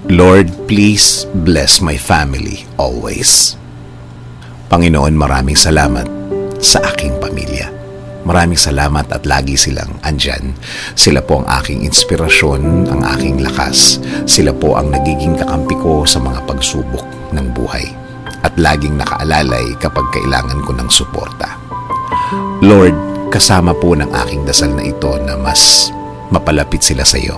Lord, please bless my family always. Panginoon, maraming salamat sa aking pamilya. Maraming salamat at lagi silang andyan. Sila po ang aking inspirasyon, ang aking lakas. Sila po ang nagiging kakampi ko sa mga pagsubok ng buhay. At laging nakaalalay kapag kailangan ko ng suporta. Lord, kasama po ng aking dasal na ito na mas mapalapit sila sa iyo.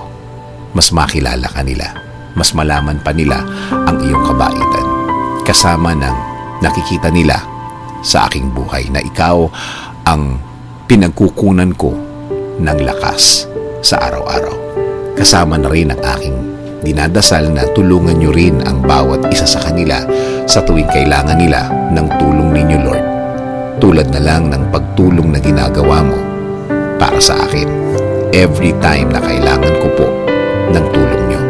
Mas makilala ka nila. Mas malaman pa nila ang iyong kabaitan. Kasama ng nakikita nila sa aking buhay na ikaw ang pinagkukunan ko ng lakas sa araw-araw. Kasama na rin ang aking dinadasal na tulungan niyo rin ang bawat isa sa kanila sa tuwing kailangan nila ng tulong ninyo, Lord. Tulad na lang ng pagtulong na ginagawa mo para sa akin. Every time na kailangan ko po ng tulong niyo.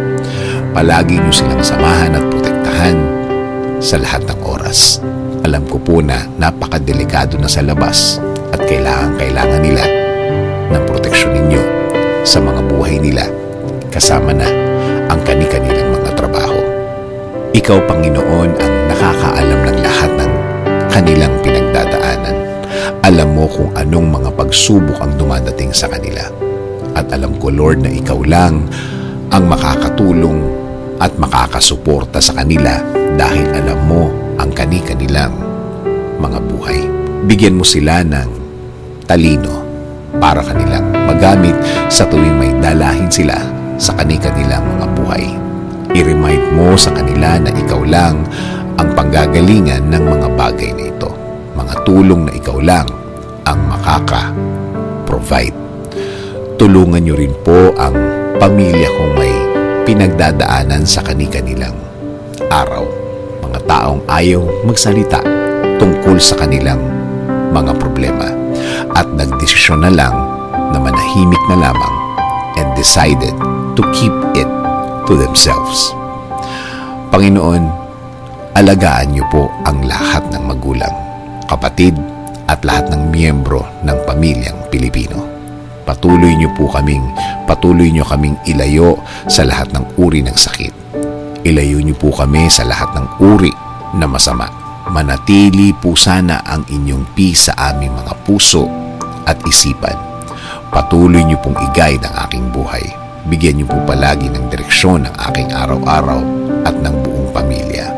Palagi niyo silang samahan at protektahan sa lahat ng oras. Alam ko po na napakadelikado na sa labas at kailangan nila ng proteksyon ninyo sa mga buhay nila, kasama na ang kani-kanilang mga trabaho. Ikaw, Panginoon, ang nakakaalam ng lahat ng kanilang pinagdadaanan. Alam mo kung anong mga pagsubok ang dumadating sa kanila. At alam ko, Lord, na ikaw lang ang makakatulong at makakasuporta sa kanila dahil alam mo ang kani-kanilang mga buhay. Bigyan mo sila ng talino para kanilang magamit sa tuwing may dalahin sila sa kani-kanilang mga buhay. I-remind mo sa kanila na ikaw lang ang panggagalingan ng mga bagay na ito. Mga tulong na ikaw lang ang makaka-provide. Tulungan niyo rin po ang pamilya kung may pinagdadaanan sa kani-kanilang araw. Mga taong ayaw magsalita tungkol sa kanilang mga problema at nagdesisyon na lang na manahimik na lamang and decided to keep it to themselves. Panginoon, alagaan niyo po ang lahat ng magulang, kapatid at lahat ng miyembro ng pamilyang Pilipino. Patuloy niyo kaming ilayo sa lahat ng uri ng sakit. Ilayo niyo po kami sa lahat ng uri na masama. Manatili po sana ang inyong peace sa aming mga puso at isipan. Patuloy niyo pong i-guide ang aking buhay. Bigyan niyo po palagi ng direksyon ng aking araw-araw at ng buong pamilya.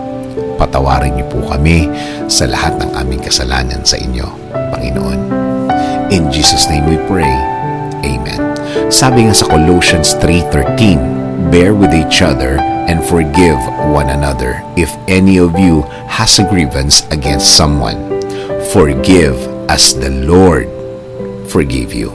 Patawarin niyo po kami sa lahat ng aming kasalanan sa inyo, Panginoon. In Jesus' name we pray. Amen. Sabi nga sa Colossians 3:13, bear with each other and forgive one another. If any of you has a grievance against someone, forgive as the Lord forgave you.